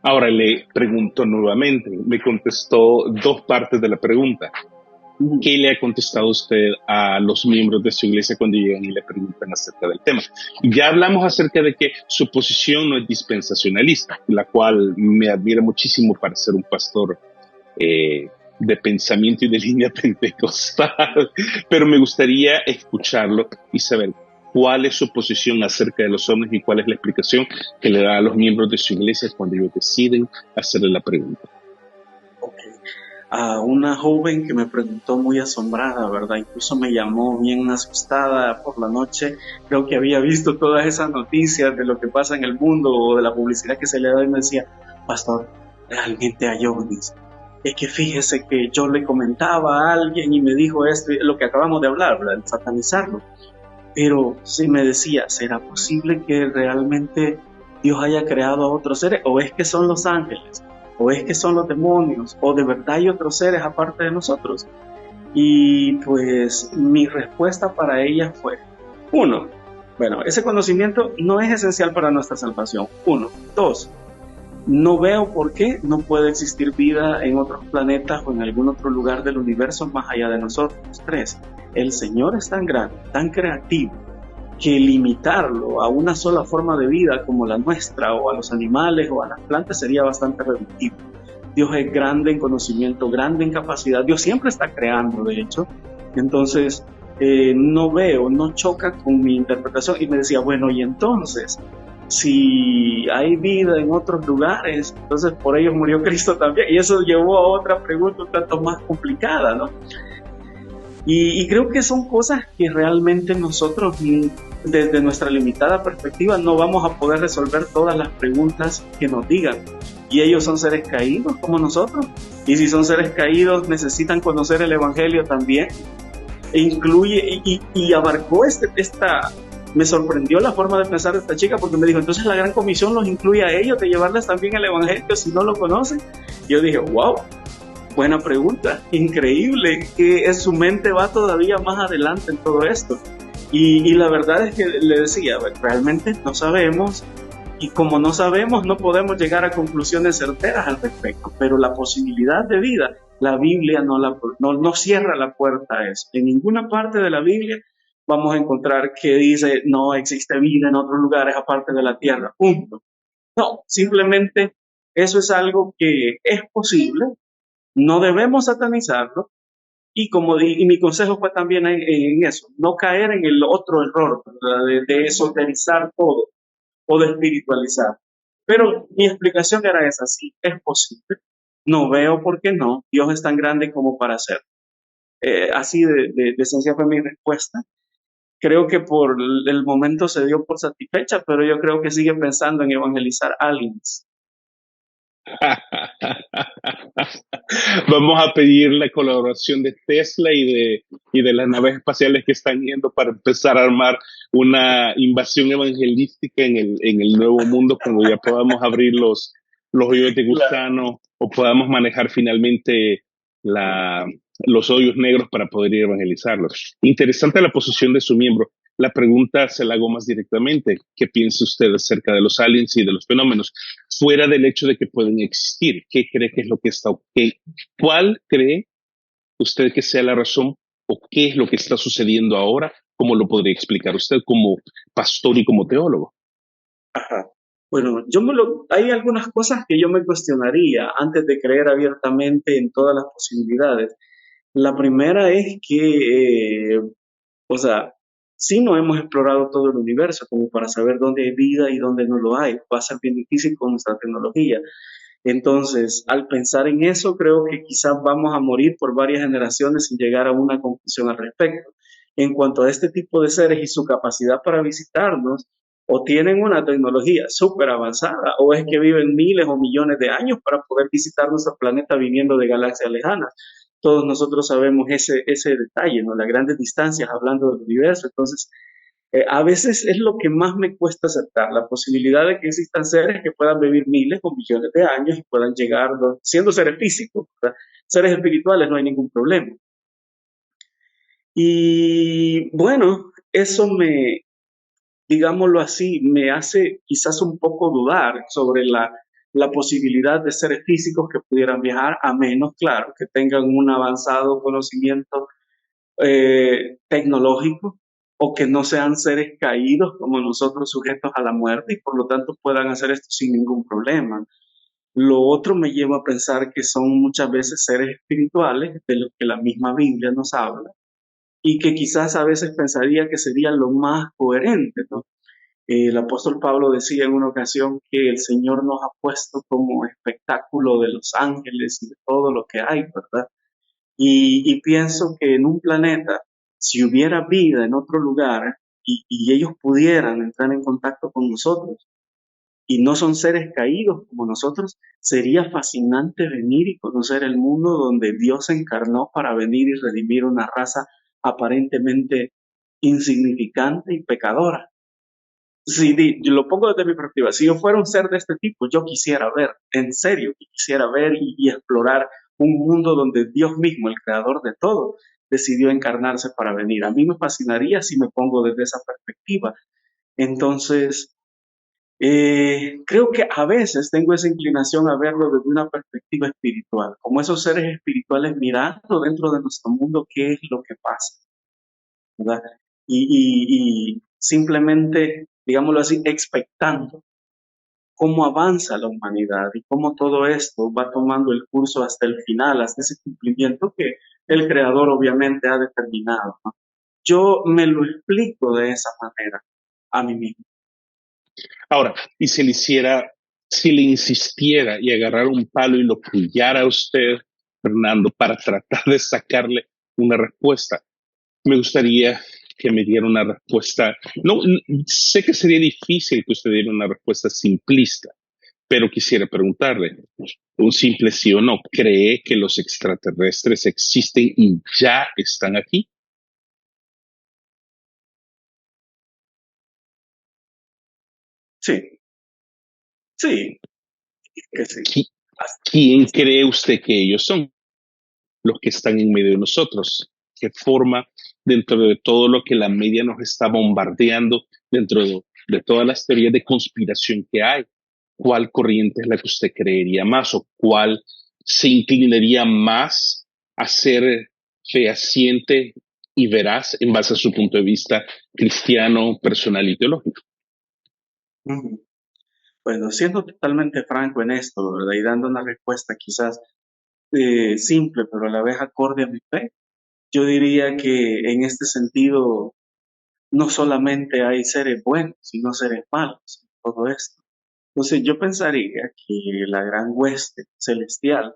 Ahora le pregunto nuevamente, me contestó dos partes de la pregunta. Ujú. ¿Qué le ha contestado usted a los miembros de su iglesia cuando llegan y le preguntan acerca del tema? Ya hablamos acerca de que su posición no es dispensacionalista, la cual me admira muchísimo para ser un pastor de pensamiento y de línea pentecostal, pero me gustaría escucharlo y saber cuál es su posición acerca de los hombres y cuál es la explicación que le da a los miembros de su iglesia cuando ellos deciden hacerle la pregunta. Ok. A una joven que me preguntó muy asombrada, ¿verdad? Incluso me llamó bien asustada por la noche. Creo que había visto todas esas noticias de lo que pasa en el mundo o de la publicidad que se le da y me decía, pastor, realmente hay ovnis. Es que fíjese que yo le comentaba a alguien y me dijo esto, lo que acabamos de hablar, ¿verdad? El satanizarlo. Pero sí me decía, ¿será posible que realmente Dios haya creado a otros seres? ¿O es que son los ángeles? ¿O es que son los demonios? ¿O de verdad hay otros seres aparte de nosotros? Y pues mi respuesta para ella fue, uno, bueno, ese conocimiento no es esencial para nuestra salvación. Uno. Dos, no veo por qué no puede existir vida en otros planetas o en algún otro lugar del universo más allá de nosotros. Tres, el Señor es tan grande, tan creativo, que limitarlo a una sola forma de vida como la nuestra o a los animales o a las plantas sería bastante reductivo. Dios es grande en conocimiento, grande en capacidad. Dios siempre está creando, de hecho. Entonces, no veo, no choca con mi interpretación. Y me decía, bueno, y entonces, si hay vida en otros lugares, entonces por ellos murió Cristo también. Y eso llevó a otra pregunta un tanto más complicada, ¿no? Y creo que son cosas que realmente nosotros, desde nuestra limitada perspectiva, no vamos a poder resolver todas las preguntas que nos digan. Y ellos son seres caídos como nosotros. Y si son seres caídos, necesitan conocer el Evangelio también. E incluye, y abarcó esta... Me sorprendió la forma de pensar de esta chica porque me dijo, entonces la Gran Comisión los incluye a ellos de llevarles también el Evangelio si no lo conocen. Y yo dije, wow, buena pregunta, increíble, que su mente va todavía más adelante en todo esto. Y la verdad es que le decía, realmente no sabemos, y como no sabemos, no podemos llegar a conclusiones certeras al respecto, pero la posibilidad de vida, la Biblia no cierra la puerta a eso. En ninguna parte de la Biblia vamos a encontrar que dice no existe vida en otros lugares aparte de la tierra, punto. No, simplemente eso es algo que es posible, no debemos satanizarlo y y mi consejo fue también en eso, no caer en el otro error, ¿verdad? De esoterizar todo o de espiritualizar. Pero mi explicación era esa, sí, es posible. No veo por qué no. Dios es tan grande como para hacerlo. Así de sencilla fue mi respuesta. Creo que por el momento se dio por satisfecha, pero yo creo que sigue pensando en evangelizar aliens. Vamos a pedir la colaboración de Tesla y de las naves espaciales que están yendo para empezar a armar una invasión evangelística en el nuevo mundo cuando ya podamos abrir los hoyos de Claro. gusano o podamos manejar finalmente la, los hoyos negros para poder ir a evangelizarlos. Interesante la posición de su miembro. La pregunta se la hago más directamente. ¿Qué piensa usted acerca de los aliens y de los fenómenos? Fuera del hecho de que pueden existir. ¿Qué cree que es lo que está? ¿Cuál cree usted que sea la razón o qué es lo que está sucediendo ahora? ¿Cómo lo podría explicar usted como pastor y como teólogo? Ajá. Bueno, hay algunas cosas que yo me cuestionaría antes de creer abiertamente en todas las posibilidades. La primera es que, o sea, sí no hemos explorado todo el universo como para saber dónde hay vida y dónde no lo hay. Va a ser bien difícil con nuestra tecnología. Entonces, al pensar en eso, creo que quizás vamos a morir por varias generaciones sin llegar a una conclusión al respecto. En cuanto a este tipo de seres y su capacidad para visitarnos, o tienen una tecnología súper avanzada, o es que viven miles o millones de años para poder visitar nuestro planeta viniendo de galaxias lejanas. Todos nosotros sabemos ese detalle, ¿no? Las grandes distancias hablando del universo. Entonces, a veces es lo que más me cuesta aceptar, la posibilidad de que existan seres que puedan vivir miles o millones de años y puedan llegar, siendo seres físicos, ¿verdad? Seres espirituales no hay ningún problema. Y bueno, eso digámoslo así, me hace quizás un poco dudar sobre la posibilidad de seres físicos que pudieran viajar, a menos, claro, que tengan un avanzado conocimiento tecnológico o que no sean seres caídos como nosotros sujetos a la muerte y por lo tanto puedan hacer esto sin ningún problema. Lo otro me lleva a pensar que son muchas veces seres espirituales de los que la misma Biblia nos habla y que quizás a veces pensaría que sería lo más coherente, ¿no? El apóstol Pablo decía en una ocasión que el Señor nos ha puesto como espectáculo de los ángeles y de todo lo que hay, ¿verdad? Y pienso que en un planeta, si hubiera vida en otro lugar y ellos pudieran entrar en contacto con nosotros y no son seres caídos como nosotros, sería fascinante venir y conocer el mundo donde Dios se encarnó para venir y redimir una raza aparentemente insignificante y pecadora. Si yo lo pongo desde mi perspectiva, si yo fuera un ser de este tipo, yo quisiera ver, en serio, quisiera ver y explorar un mundo donde Dios mismo, el creador de todo, decidió encarnarse para venir. A mí me fascinaría si me pongo desde esa perspectiva. Entonces, creo que a veces tengo esa inclinación a verlo desde una perspectiva espiritual, como esos seres espirituales mirando dentro de nuestro mundo qué es lo que pasa, ¿verdad? Y simplemente, digámoslo así, expectando cómo avanza la humanidad y cómo todo esto va tomando el curso hasta el final, hasta ese cumplimiento que el Creador obviamente ha determinado, ¿no? Yo me lo explico de esa manera a mí mismo. Ahora, y si le hiciera, si le insistiera y agarrara un palo y lo pullara a usted, Fernando, para tratar de sacarle una respuesta, me gustaría que me diera una respuesta. No, sé que sería difícil que usted diera una respuesta simplista, pero quisiera preguntarle, un simple sí o no, ¿cree que los extraterrestres existen y ya están aquí? Sí, sí, que sí. ¿Quién cree usted que ellos son? Los que están en medio de nosotros. ¿Qué forma, dentro de todo lo que la media nos está bombardeando, dentro de todas las teorías de conspiración que hay, cuál corriente es la que usted creería más o cuál se inclinaría más a ser fehaciente y veraz en base a su punto de vista cristiano, personal y teológico? Ujú. Bueno, siendo totalmente franco en esto, ¿verdad? Y dando una respuesta quizás simple, pero a la vez acorde a mi fe, yo diría que en este sentido no solamente hay seres buenos, sino seres malos, todo esto. Entonces yo pensaría que la gran hueste celestial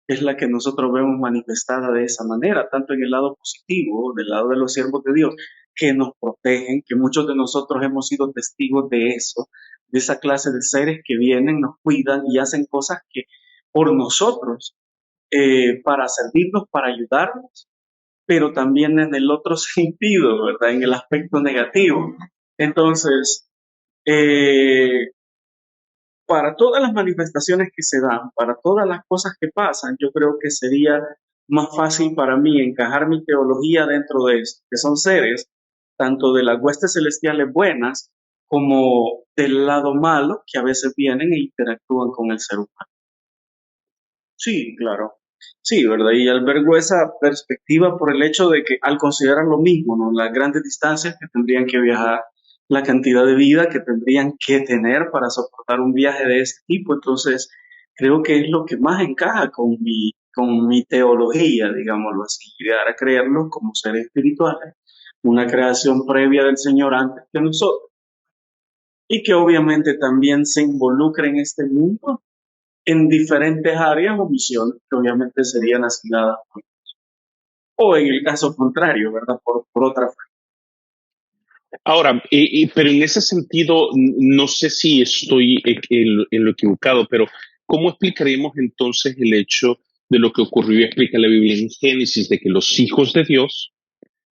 es la que nosotros vemos manifestada de esa manera, tanto en el lado positivo, del lado de los siervos de Dios, que nos protegen, que muchos de nosotros hemos sido testigos de eso, de esa clase de seres que vienen, nos cuidan y hacen cosas que por nosotros, para servirnos, para ayudarnos, pero también en el otro sentido, ¿verdad? En el aspecto negativo. Entonces, eh, para todas las manifestaciones que se dan, para todas las cosas que pasan, yo creo que sería más fácil para mí encajar mi teología dentro de esto, que son seres tanto de las huestes celestiales buenas como del lado malo que a veces vienen e interactúan con el ser humano. Sí, claro. Sí, ¿verdad? Y albergo esa perspectiva por el hecho de que al considerar lo mismo, ¿no? Las grandes distancias que tendrían que viajar, la cantidad de vida que tendrían que tener para soportar un viaje de este tipo, entonces creo que es lo que más encaja con mi teología, digámoslo así, llegar a creerlos como seres espirituales, una creación previa del Señor antes que nosotros, y que obviamente también se involucra en este mundo en diferentes áreas o misiones que obviamente serían asignadas o en el caso contrario, ¿verdad? Por otra. Ahora, pero en ese sentido, no sé si estoy en lo equivocado, pero ¿cómo explicaríamos entonces el hecho de lo que ocurrió y explica la Biblia en Génesis, de que los hijos de Dios,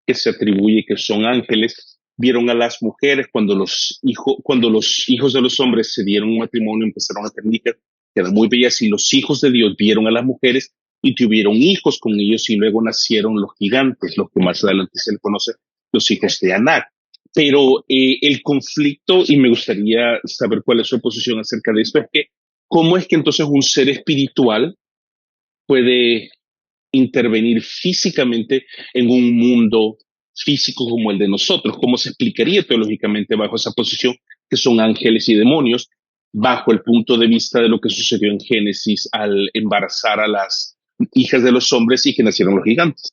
que se atribuye que son ángeles, vieron a las mujeres cuando los hijos de los hombres se dieron un matrimonio, empezaron a tener hijas, que eran muy bellas, y los hijos de Dios vieron a las mujeres y tuvieron hijos con ellos, y luego nacieron los gigantes, los que más adelante se le conoce, los hijos de Anak. Pero el conflicto, y me gustaría saber cuál es su posición acerca de esto, es que ¿cómo es que entonces un ser espiritual puede intervenir físicamente en un mundo físico como el de nosotros? ¿Cómo se explicaría teológicamente bajo esa posición que son ángeles y demonios, bajo el punto de vista de lo que sucedió en Génesis al embarazar a las hijas de los hombres y que nacieron los gigantes?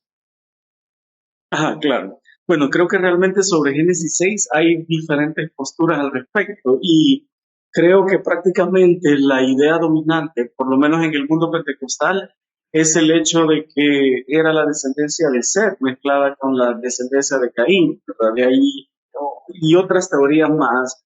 Ah, claro. Bueno, creo que realmente sobre Génesis 6 hay diferentes posturas al respecto y creo que prácticamente la idea dominante, por lo menos en el mundo pentecostal, es el hecho de que era la descendencia de Seth mezclada con la descendencia de Caín, ¿verdad? De ahí, ¿no? Y otras teorías más,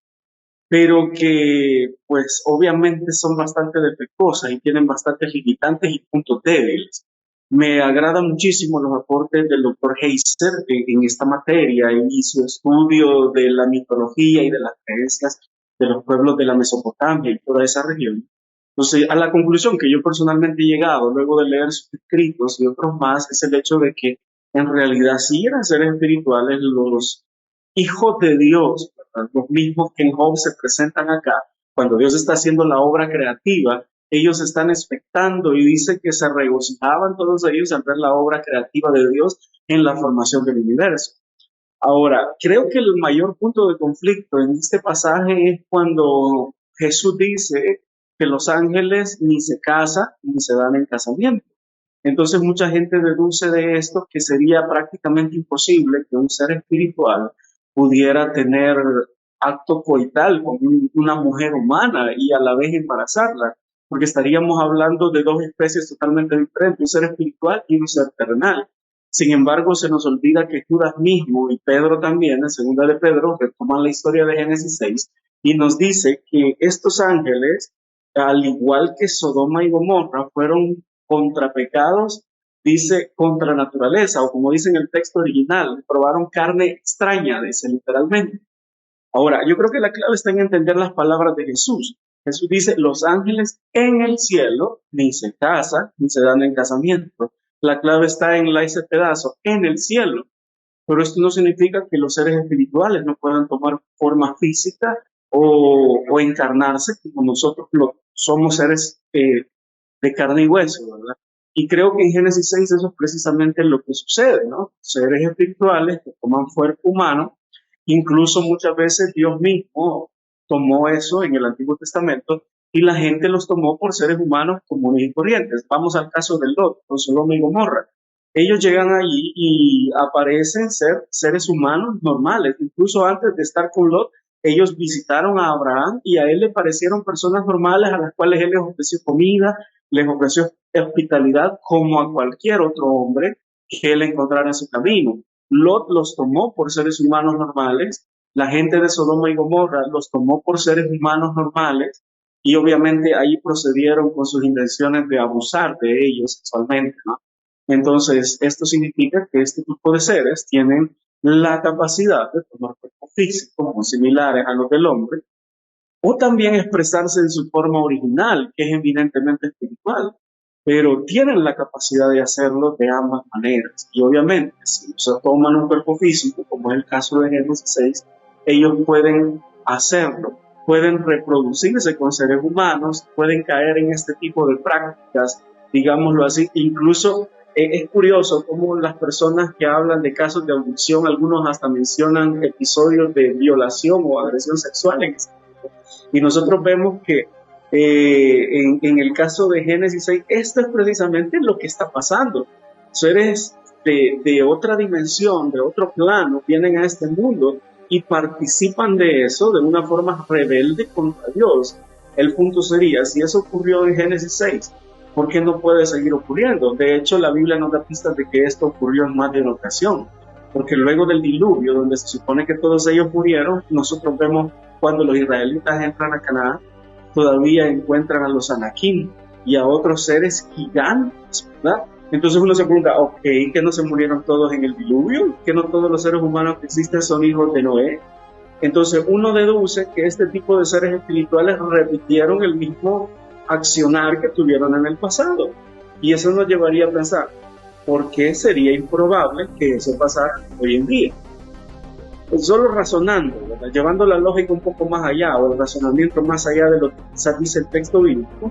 pero que pues obviamente son bastante defectuosas y tienen bastantes limitantes y puntos débiles. Me agrada muchísimo los aportes del doctor Heiser en esta materia y su estudio de la mitología y de las creencias de los pueblos de la Mesopotamia y toda esa región. Entonces, a la conclusión que yo personalmente he llegado luego de leer sus escritos y otros más es el hecho de que en realidad sí eran seres espirituales los hijos de Dios, ¿verdad? Los mismos que en Job se presentan acá. Cuando Dios está haciendo la obra creativa, ellos están expectando y dice que se regocijaban todos ellos al ver la obra creativa de Dios en la formación del universo. Ahora, creo que el mayor punto de conflicto en este pasaje es cuando Jesús dice que los ángeles ni se casan ni se dan en casamiento. Entonces mucha gente deduce de esto que sería prácticamente imposible que un ser espiritual pudiera tener acto coital con una mujer humana y a la vez embarazarla, porque estaríamos hablando de dos especies totalmente diferentes, un ser espiritual y un ser terrenal. Sin embargo, se nos olvida que Judas mismo y Pedro también, en segunda de Pedro, retoman la historia de Génesis 6 y nos dice que estos ángeles, al igual que Sodoma y Gomorra, fueron contrapecados, dice contra naturaleza, o como dice en el texto original, probaron carne extraña, dice literalmente. Ahora, yo creo que la clave está en entender las palabras de Jesús. Jesús dice, los ángeles en el cielo ni se casan ni se dan en casamiento. La clave está en ese pedazo, en el cielo. Pero esto no significa que los seres espirituales no puedan tomar forma física o encarnarse como nosotros somos seres de carne y hueso, ¿verdad? Y creo que en Génesis 6 eso es precisamente lo que sucede, ¿no? Seres espirituales que toman cuerpo humano, incluso muchas veces Dios mismo tomó eso en el Antiguo Testamento y la gente los tomó por seres humanos comunes y corrientes. Vamos al caso de Lot, con Sodoma y Gomorra. Ellos llegan allí y aparecen ser seres humanos normales. Incluso antes de estar con Lot, ellos visitaron a Abraham y a él le parecieron personas normales a las cuales él les ofreció comida, les ofreció hospitalidad como a cualquier otro hombre que él encontrara en su camino. Lot los tomó por seres humanos normales, la gente de Sodoma y Gomorra los tomó por seres humanos normales y obviamente ahí procedieron con sus intenciones de abusar de ellos sexualmente, ¿no? Entonces, esto significa que este tipo de seres tienen la capacidad de tomar cuerpos físicos muy similares a los del hombre, o también expresarse en su forma original, que es evidentemente espiritual, pero tienen la capacidad de hacerlo de ambas maneras. Y obviamente, si se toman un cuerpo físico, como es el caso de Génesis 6, ellos pueden hacerlo, pueden reproducirse con seres humanos, pueden caer en este tipo de prácticas, digámoslo así. Incluso es curioso cómo las personas que hablan de casos de abducción, algunos hasta mencionan episodios de violación o agresión sexual en este. Y nosotros vemos que en el caso de Génesis 6, esto es precisamente lo que está pasando. Seres de otra dimensión, de otro plano, vienen a este mundo y participan de eso de una forma rebelde contra Dios. El punto sería, si eso ocurrió en Génesis 6, ¿por qué no puede seguir ocurriendo? De hecho, la Biblia nos da pistas de que esto ocurrió en más de una ocasión. Porque luego del diluvio, donde se supone que todos ellos murieron, nosotros vemos cuando los israelitas entran a Canaán, todavía encuentran a los anakim y a otros seres gigantes, ¿verdad? Entonces uno se pregunta, ok, ¿que no se murieron todos en el diluvio? ¿Que no todos los seres humanos que existen son hijos de Noé? Entonces uno deduce que este tipo de seres espirituales repitieron el mismo accionar que tuvieron en el pasado. Y eso nos llevaría a pensar, ¿por qué sería improbable que eso pasara hoy en día? solo razonando, ¿verdad? Llevando la lógica un poco más allá, o el razonamiento más allá de lo que quizás dice el texto bíblico,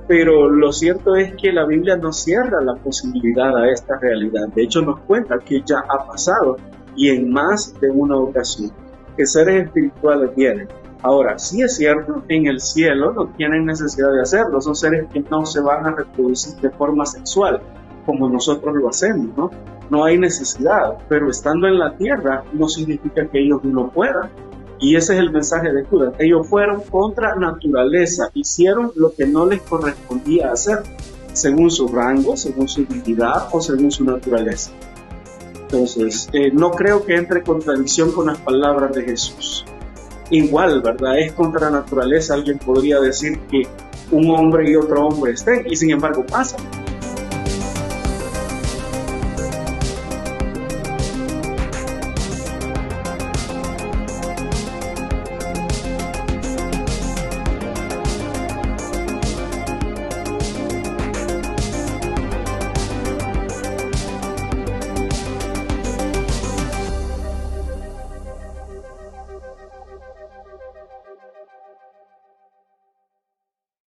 pero lo cierto es que la Biblia no cierra la posibilidad a esta realidad. De hecho, nos cuenta que ya ha pasado, y en más de una ocasión, que seres espirituales vienen. Ahora, sí es cierto, en el cielo no tienen necesidad de hacerlo, son seres que no se van a reproducir de forma sexual, como nosotros lo hacemos, ¿no? No hay necesidad, pero estando en la tierra no significa que ellos no puedan. Y ese es el mensaje de Judas. Ellos fueron contra naturaleza, hicieron lo que no les correspondía hacer, según su rango, según su dignidad o según su naturaleza. Entonces, no creo que entre en contradicción con las palabras de Jesús. Igual, ¿verdad? Es contra naturaleza. Alguien podría decir que un hombre y otro hombre estén, y sin embargo pasa.